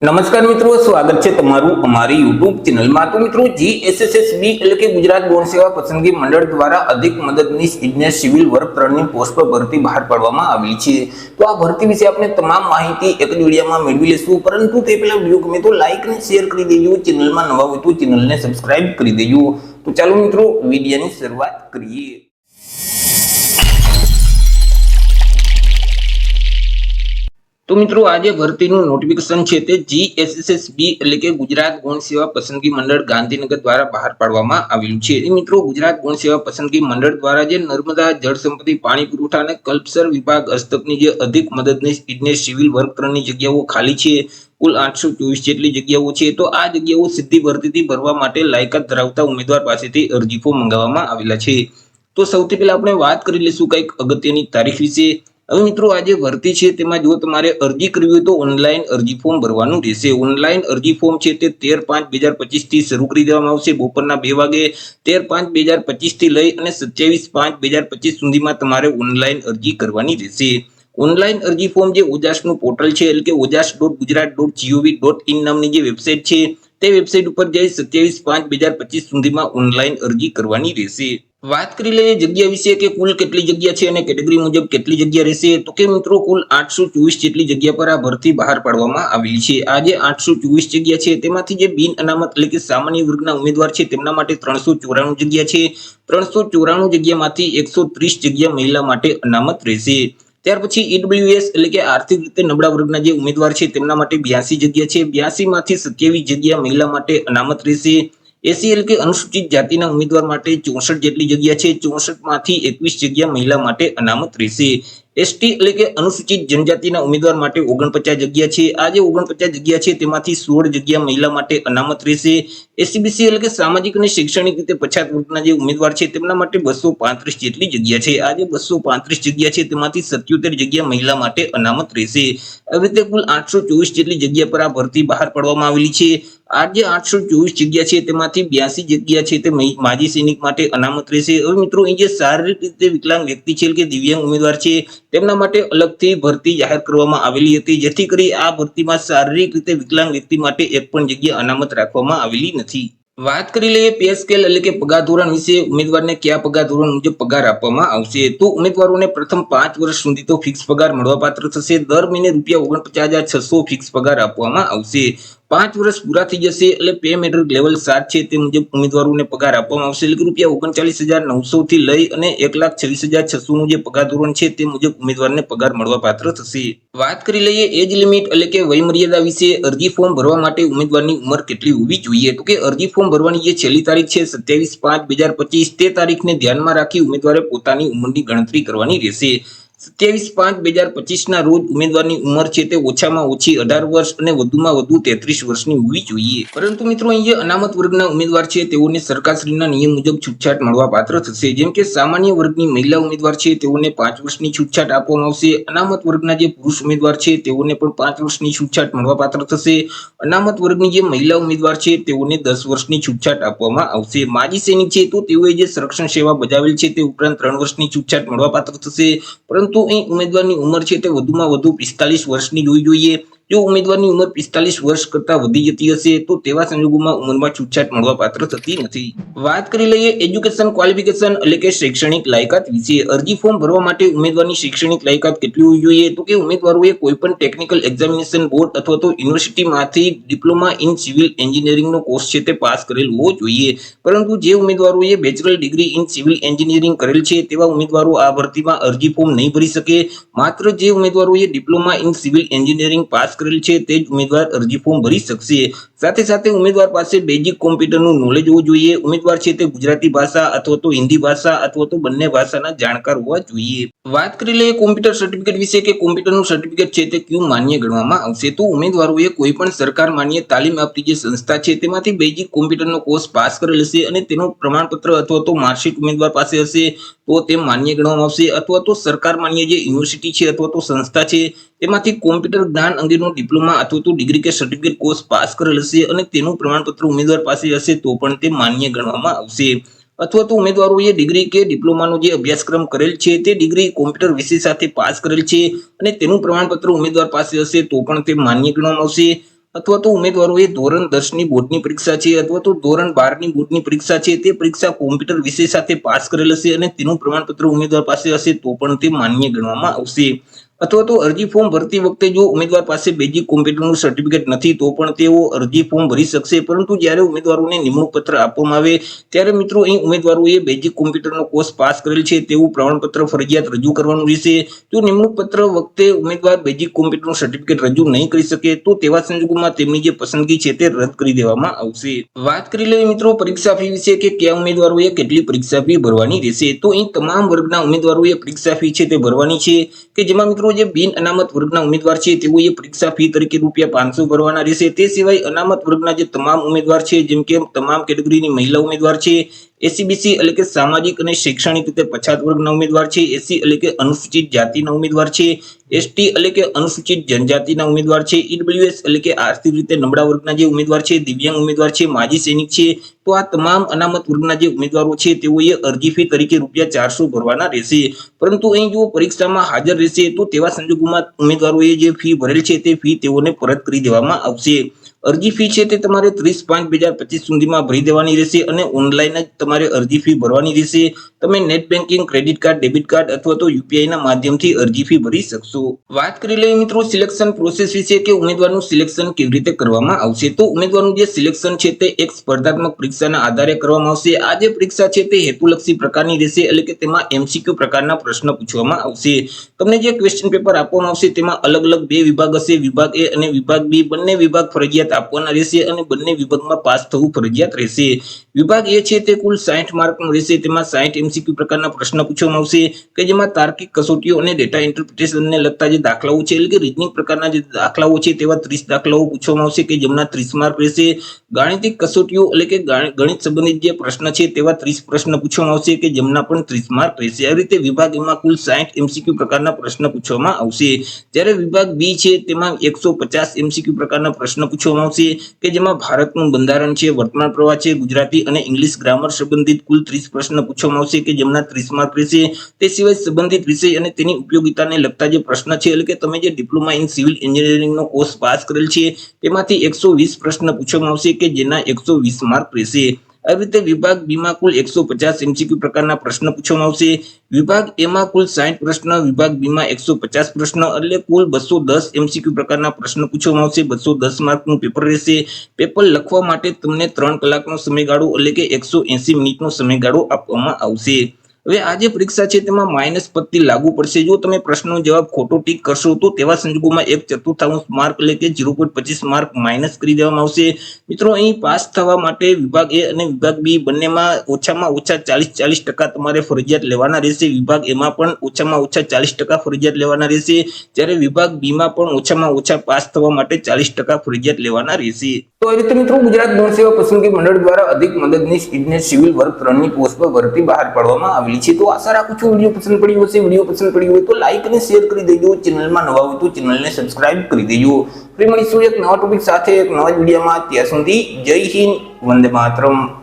નમસ્કાર મિત્રો, સ્વાગત છે તમારું અમારી યુટ્યુબ ચેનલમાં। તો મિત્રો, જીએસએસબી એટલે કે ગુજરાત ગૌણ સેવા પસંદગી મંડળ દ્વારા અધિક મદદનીશ ઇજનેર સિવિલ વર્ક 3ની પોસ્ટ પર ભરતી બહાર પાડવામાં આવી છે। તો આ ભરતી વિશે આપણે તમામ માહિતી એક જ વિડીયોમાં મેળવી લેશું, પરંતુ તે પહેલા વિડીયો ગમે તો લાઈક અને શેર કરી દેજો। ચેનલમાં નવા હોય તો ચેનલને સબસ્ક્રાઇબ કરી દેજો। તો ચાલો મિત્રો, વિડીયોની શરૂઆત કરીએ। તો મિત્રો, આજે ભરતીનું નોટિફિકેશન છે તે જીએસએસબી એટલે કે ગુજરાત ગૌણ સેવા પસંદગી મંડળ ગાંધીનગર દ્વારા બહાર પાડવામાં આવેલું છે। મિત્રો, ગુજરાત ગૌણ સેવા પસંદગી મંડળ દ્વારા જે નર્મદા જળ સંપત્તિ પાણી પુરવઠા અને કલ્પસર વિભાગ હસ્તકની જે અધિક મદદનીશ ઇજનેર સિવિલ વર્ક 3ની જગ્યાઓ ખાલી છે, કુલ 824 જેટલી જગ્યાઓ છે। તો આ જગ્યાઓ સીધી ભરતીથી ભરવા માટે લાયકાત ધરાવતા ઉમેદવાર પાસેથી અરજી ફોર્મ મંગાવવામાં આવેલા છે। તો સૌથી પહેલા આપણે વાત કરી લઈશું કંઈક અગત્યની તારીખ વિશે। હવે મિત્રો, આ જે ભરતી છે તેમાં જો તમારે અરજી કરવી હોય તો ઓનલાઈન અરજી ફોર્મ ભરવાનું રહેશે। ઓનલાઈન અરજી ફોર્મ છે તે 13/5/2025 થી શરૂ કરી દેવામાં આવશે બપોરના 2 વાગે। 13/5/2025 થી લઈ અને 27/5/2025 સુધીમાં તમારે ઓનલાઈન અરજી કરવાની રહેશે। ઓનલાઈન અરજી ફોર્મ જે ઓજાસનું પોર્ટલ છે એટલે કે ojas.gujarat.gov.in નામની જે વેબસાઇટ છે તે વેબસાઇટ ઉપર જઈ 27/5/2025 સુધીમાં ઓનલાઈન અરજી કરવાની રહેશે। વાત કરી લઈએ જગ્યા વિશે કે કુલ કેટલી જગ્યા છે અને કેટેગરી મુજબ કેટલી જગ્યા રહેશે। તો કે મિત્રો, કુલ 824 જેટલી જગ્યા પર આ ભરતી બહાર પાડવામાં આવેલી છે। આ જે 824 જગ્યા છે તેમાંથી જે બિન અનામત એટલે કે સામાન્ય વર્ગના ઉમેદવાર છે તેમના માટે 394 જગ્યા છે। 394 જગ્યામાંથી 130 જગ્યા મહિલા માટે અનામત રહેશે। ત્યાર પછી ઈડબ્લ્યુએસ એટલે કે આર્થિક રીતે નબળા વર્ગના જે ઉમેદવાર છે તેમના માટે 82 જગ્યા છે। 82 માંથી 27 જગ્યા મહિલા માટે અનામત રહેશે। એસી એટલે કે અનુસૂચિત જાતિના ઉમેદવાર માટે 64 જેટલી જગ્યા છે। 64 માંથી 21 જગ્યા મહિલા માટે અનામત રહેશે। એસટી એટલે કે અનુસૂચિત જનજાતિના ઉમેદવાર માટે 49 જગ્યા છે। આ જે 49 જગ્યા છે તેમાંથી 16 જગ્યા મહિલા માટે અનામત રહેશે। એસસીબીસી એટલે કે સામાજિક અને શૈક્ષણિક રીતે પછાત વર્ગના જે ઉમેદવાર છે તેમના માટે 235 જેટલી જગ્યા છે। આ જે 235 જગ્યા છે તેમાંથી 77 જગ્યા મહિલા માટે અનામત રહેશે। આવી રીતે કુલ 824 જેટલી જગ્યા પર આ ભરતી બહાર પાડવામાં આવેલી છે। આ જે 824 જગ્યા છે તેમાંથી 82 જગ્યા છે તે માજી સૈનિક માટે અનામત રહેશે। હવે મિત્રો, અહીં જે શારીરિક રીતે વિકલાંગ વ્યક્તિ છે કે દિવ્યાંગ ઉમેદવાર છે તેમના માટે અલગથી ભરતી જાહેર કરવામાં આવેલી હતી, જેથી કરી આ ભરતીમાં શારીરિક રીતે વિકલાંગ વ્યક્તિ માટે એક પણ જગ્યા અનામત રાખવામાં આવેલી નથી। વાત કરી લઈએ પે સ્કેલ એટલે કે પગાર ધોરણ વિશે। ઉમેદવારને કયા પગાર ધોરણ મુજબ પગાર આપવામાં આવશે? તો ઉમેદવારોને પ્રથમ 5 વર્ષ સુધી તો ફિક્સ પગાર મળવાપાત્ર થશે। દર મહિને ₹49,600 ફિક્સ પગાર આપવામાં આવશે। 5 વર્ષ પૂરા થઈ જશે એટલે પે મેટ્રિક લેવલ 7 છે તે મુજબ ઉમેદવારોને પગાર આપવામાં આવશે, એટલે કે ₹39,900 થી લઈ અને 1,26,600 નું જે પગાર ધોરણ છે તે મુજબ ઉમેદવારને પગાર મળવાપાત્ર થશે। વાત કરી લઈએ એજ લિમિટ એટલે કે વય મર્યાદા વિશે। અરજી ફોર્મ ભરવા માટે ઉમેદવારની ઉંમર કેટલી હોવી જોઈએ? તો કે અરજી ફોર્મ ભરવાની જે છેલ્લી તારીખ છે 27/5/2025 તે તારીખને ધ્યાનમાં રાખી ઉમેદવારે પોતાની ઉંમરની ગણતરી કરવાની રહેશે। 27/5/2025 ના રોજ ઉમેદવારની ઉંમર છે તે ઓછામાં ઓછી 18 વર્ષ અને વધુમાં વધુ 33 વર્ષની હોવી જોઈએ। પરંતુ મિત્રો, અહીં જે અનામત વર્ગના ઉમેદવાર છે તેઓને સરકારશ્રીના નિયમ મુજબ છૂટછાટ મળવાપાત્ર થશે। જેમ કે સામાન્ય વર્ગની મહિલા ઉમેદવાર છે તેઓને 5 વર્ષની છૂટછાટ આપવામાં આવશે। અનામત વર્ગના જે પુરુષ ઉમેદવાર છે તેઓને પણ 5 વર્ષની છૂટછાટ મળવાપાત્ર થશે। અનામત વર્ગની જે મહિલા ઉમેદવાર છે તેઓને 10 વર્ષની છૂટછાટ આપવામાં આવશે। માજી સૈનિક છે તો તેઓએ જે સંરક્ષણ સેવા બજાવેલ છે તે ઉપરાંત 3 વર્ષની છૂટછાટ મળવાપાત્ર થશે। પરંતુ અહીં ઉમેદવારની ઉંમર છે તે વધુમાં વધુ 45 વર્ષની હોવી જોઈએ। જો ઉમેદવારની ઉંમર 45 વર્ષ કરતા વધી જતી હશે તો તેવા સંજોગોમાં ઉંમરમાં છૂટછાટ મળવાપાત્ર થતી નથી। વાત કરી લઈએ એજ્યુકેશન ક્વોલિફિકેશન એટલે કે શૈક્ષણિક લાયકાત વિશે। અરજી ફોર્મ ભરવા માટે ઉમેદવારની શૈક્ષણિક લાયકાત કેટલી હોવી જોઈએ? તો કે ઉમેદવારોએ કોઈપણ ટેકનિકલ એક્ઝામિનેશન બોર્ડ અથવા તો યુનિવર્સિટીમાંથી ડિપ્લોમા ઇન સિવિલ એન્જિનિયરિંગનો કોર્સ છે તે પાસ કરેલ હોવો જોઈએ। પરંતુ જે ઉમેદવારોએ bachelor degree in civil engineering કરેલ છે તેવા ઉમેદવારો આ ભરતીમાં અરજી ફોર્મ નહીં ભરી શકે। માત્ર જે ઉમેદવારોએ diploma in civil engineering pass કરેલ છે તે જ ઉમેદવાર અરજી ફોર્મ ભરી શકશે। સાથે સાથે ઉમેદવાર પાસે બેઝિક કોમ્પ્યુટરનું નોલેજ હોવું જોઈએ। ઉમેદવાર છે તે ગુજરાતી ભાષા અથવા તો હિન્દી ભાષા અથવા તો બંને ભાષાના જાણકાર હોવા જોઈએ। વાત કરી લઈએ કોમ્પ્યુટર સર્ટિફિકેટ વિશે કે કોમ્પ્યુટરનું સર્ટિફિકેટ છે તે ક્યું માન્ય ગણવામાં આવશે? તો ઉમેદવારોએ કોઈ પણ સરકાર માન્ય તાલીમ આપતી જે સંસ્થા છે તેમાંથી બેઝિક કોમ્પ્યુટરનો કોર્સ પાસ કરેલ હશે અને તેનું પ્રમાણપત્ર અથવા તો માર્કશીટ ઉમેદવાર પાસે હશે તો તે માન્ય ગણવામાં આવશે। અથવા તો સરકાર માન્ય જે યુનિવર્સિટી છે અથવા તો સંસ્થા છે તેમાંથી કોમ્પ્યુટર જ્ઞાન અંગેનો ડિપ્લોમા અથવા તો ડિગ્રી કે સર્ટિફિકેટ કોર્સ પાસ કરેલ હશે અને તેનું પ્રમાણપત્ર ઉમેદવાર પાસે હશે તો પણ તે માન્ય ગણવામાં આવશે। અથવા તો ઉમેદવારોએ ડિગ્રી કે ડિપ્લોમાનો જે અભ્યાસક્રમ કરેલ છે તે ડિગ્રી કોમ્પ્યુટર વિષય સાથે પાસ કરેલ છે અને તેનું પ્રમાણપત્ર ઉમેદવાર પાસે હશે તો પણ તે માન્ય ગણવામાં આવશે। અથવા તો ઉમેદવારોએ ધોરણ 10ની બોર્ડની પરીક્ષા છે અથવા તો ધોરણ 12ની બોર્ડની પરીક્ષા છે તે પરીક્ષા કોમ્પ્યુટર વિષય સાથે પાસ કરેલ હશે અને તેનું પ્રમાણપત્ર ઉમેદવાર પાસે હશે તો પણ તે માન્ય ગણવામાં આવશે. અથવા તો અરજી ફોર્મ ભરતી વખતે જો ઉમેદવાર પાસે બેઝિક કોમ્પ્યુટરનું સર્ટિફિકેટ નથી તો પણ તેઓ અરજી ફોર્મ ભરી શકશે, પરંતુ જ્યારે ઉમેદવારોને નિમણૂક પત્ર આપવામાં આવે ત્યારે મિત્રો અહીં ઉમેદવારોએ બેઝિક કોમ્પ્યુટરનો કોર્સ પાસ કરેલ છે તેવું પ્રમાણપત્ર ફરજિયાત રજૂ કરવાનું રહેશે. જો નિમણૂક પત્ર વખતે ઉમેદવાર બેઝિક કોમ્પ્યુટરનું સર્ટિફિકેટ રજૂ નહીં કરી શકે તો તેવા સંજોગોમાં તેમની જે પસંદગી છે તે રદ કરી દેવામાં આવશે. વાત કરી લઈએ મિત્રો પરીક્ષા ફી વિશે કે કયા ઉમેદવારોએ કેટલી પરીક્ષા ફી ભરવાની રહેશે. તો અહીં તમામ વર્ગના ઉમેદવારોએ પરીક્ષા ફી છે તે ભરવાની છે, કે જેમાં મિત્રો જે બિન અનામત વર્ગના ઉમેદવાર છે તેઓએ પરીક્ષા ફી તરીકે ₹500 ભરવાના રહેશે. તે સિવાય અનામત વર્ગના જે તમામ ઉમેદવાર છે, જેમ કે તમામ કેટેગરીની મહિલા ઉમેદવાર છે, એસસીબીસી એટલે કે સામાજિક અને શૈક્ષણિક રીતે પછાત વર્ગના ઉમેદવાર છે, એસસી એટલે કે અનુસૂચિત જાતિના ઉમેદવાર છે, એસટી એટલે કે અનુસૂચિત જનજાતિના ઉમેદવાર છે, ઈડબ્લ્યુએસ એટલે કે આર્થિક રીતે નબળા વર્ગના જે ઉમેદવાર છે, દિવ્યાંગ ઉમેદવાર છે, માજી સૈનિક છે, તો આ તમામ અનામત વર્ગના જે ઉમેદવારો છે તેઓએ અરજી ફી તરીકે ₹400 ભરવાના રહેશે. પરંતુ અહીં જો પરીક્ષામાં હાજર રહેશે તો તેવા સંજોગોમાં ઉમેદવારોએ જે ફી ભરેલ છે તે ફી તેઓને પરત કરી દેવામાં આવશે. અરજી ફી છે તે તમારે 30/5/2025 સુધીમાં ભરી દેવાની રહેશે અને ઓનલાઈન જ તમારે અરજી ફી ભરવાની રહેશે. તમે net banking, credit card, debit card અથવા તો યુપીઆઈ ના માધ્યમથી અરજી ફી ભરી શકશો. વાત કરી લઈએ મિત્રો સિલેક્શન પ્રોસેસ વિશે કે ઉમેદવારનું સિલેક્શન કેવી રીતે કરવામાં આવશે. તો ઉમેદવારનું જે સિલેક્શન છે તે એક સ્પર્ધાત્મક પરીક્ષાના આધારે કરવામાં આવશે. આ જે પરીક્ષા છે તે હેતુલક્ષી પ્રકારની રહેશે, એટલે કે તેમાં એમસીક્યુ પ્રકારના પ્રશ્ન પૂછવામાં આવશે. તમને જે ક્વેશ્ચન પેપર આપવામાં આવશે તેમાં અલગ અલગ બે વિભાગ હશે, વિભાગ એ અને વિભાગ બી. બંને વિભાગ ફરજિયાત આપવાના રહેશે અને બંને વિભાગમાં પાસ થવું ફરજિયાત રહેશે. વિભાગ એ છે તે કુલ 60 માર્કનો રહેશે. તેમાં 60 એમસીક્યુ પ્રકારના પ્રશ્ન પૂછવામાં આવશે, કે જેમાં તાર્કિક કસોટીઓ અને ડેટા ઇન્ટરપ્રિટેશનને લગતા જે દાખલાઓ છે, એટલે કે રીઝનિંગ પ્રકારના જે દાખલાઓ છે તેવા 30 દાખલાઓ પૂછવામાં આવશે, કે જેમના 30 માર્ક રહેશે. ગાણિતિક કસોટીઓ એટલે કે ગણિત સંબંધિત જે પ્રશ્ન છે તેવા 30 પ્રશ્ન પૂછવામાં આવશે, કે જેમના પણ 30 માર્ક રહેશે. આ રીતે વિભાગ એમાં કુલ 60 એમસીક્યુ પ્રકારના પ્રશ્ન પૂછવામાં આવશે. જ્યારે વિભાગ બી છે તેમાં 150 એમસીક્યુ પ્રકારના પ્રશ્ન પૂછવામાં આવશે, કે જેમાં ભારતનું બંધારણ છે, વર્તમાન પ્રવાહ છે, ગુજરાતી અને ઇંગ્લિશ ગ્રામર સંબંધિત કુલ 30 પ્રશ્ન પૂછવામાં આવશે, કે જેમના 30 માર્ક રહેશે. તે સિવાય સંબંધિત વિષય અને તેની ઉપયોગિતાને લગતા જે પ્રશ્ન છે, એટલે કે તમે જે ડિપ્લોમા ઇન સિવિલ એન્જિનિયરિંગનો કોર્સ પાસ કરેલ છે તેમાંથી 120 પ્રશ્ન પૂછવામાં આવશે, કે જેના 120 માર્ક રહેશે. આવી રીતે વિભાગ બીમાં કુલ 150 એમસીક્યુ પ્રકારના પ્રશ્ન પૂછવામાં આવશે. વિભાગ એમાં કુલ 60 પ્રશ્ન, વિભાગ બીમાં 150 પ્રશ્ન, એટલે કુલ 210 એમસીક્યુ પ્રકારના પ્રશ્ન પૂછવામાં આવશે. 210 માર્કનું પેપર રહેશે. પેપર લખવા માટે તમને 3 કલાકનો સમયગાળો એટલે કે 180 મિનિટનો સમયગાળો આપવામાં આવશે. હવે આ જે પરીક્ષા છે તેમાં માઇનસ પદ્ધતિ લાગુ પડશે. જો તમે પ્રશ્નનો જવાબ ખોટો ટીક કરશો તો તેવા સંજોગોમાં 1/4 માર્ક એટલે કે 0.25 માર્ક માઇનસ કરી દેવામાં આવશે. મિત્રો અહીં પાસ થવા માટે વિભાગ એ અને વિભાગ બી બંનેમાં ઓછામાં ઓછા 40% તમારે ફરજિયાત લેવાના રહેશે. વિભાગ એમાં પણ ઓછામાં ઓછા 40% ફરજિયાત લેવાના રહેશે, જ્યારે વિભાગ બીમાં પણ ઓછામાં ઓછા પાસ થવા માટે 40% ફરજિયાત લેવાના રહેશે. તો આ રીતે મિત્રો ગુજરાત ગૌણ સેવા પસંદગી મંડળ દ્વારા અધિક મદદનીશ ઇજનેર સિવિલ વર્ગ 3ની પોસ્ટ પર ભરતી બહાર પાડવામાં આવેલી છે. તો આશા રાખું છું વિડીયો પસંદ પડ્યો હશે. વિડીયો પસંદ પડ્યો હોય તો લાઈક અને શેર કરી દેજો. ચેનલમાં નવા હોય તો ચેનલને સબસ્ક્રાઇબ કરી દેજો. ફરી મળીશું એક નવા ટોપિક સાથે એક નવા વિડીયોમાં. ત્યાં સુધી જય હિન્દ, વંદે માતરમ.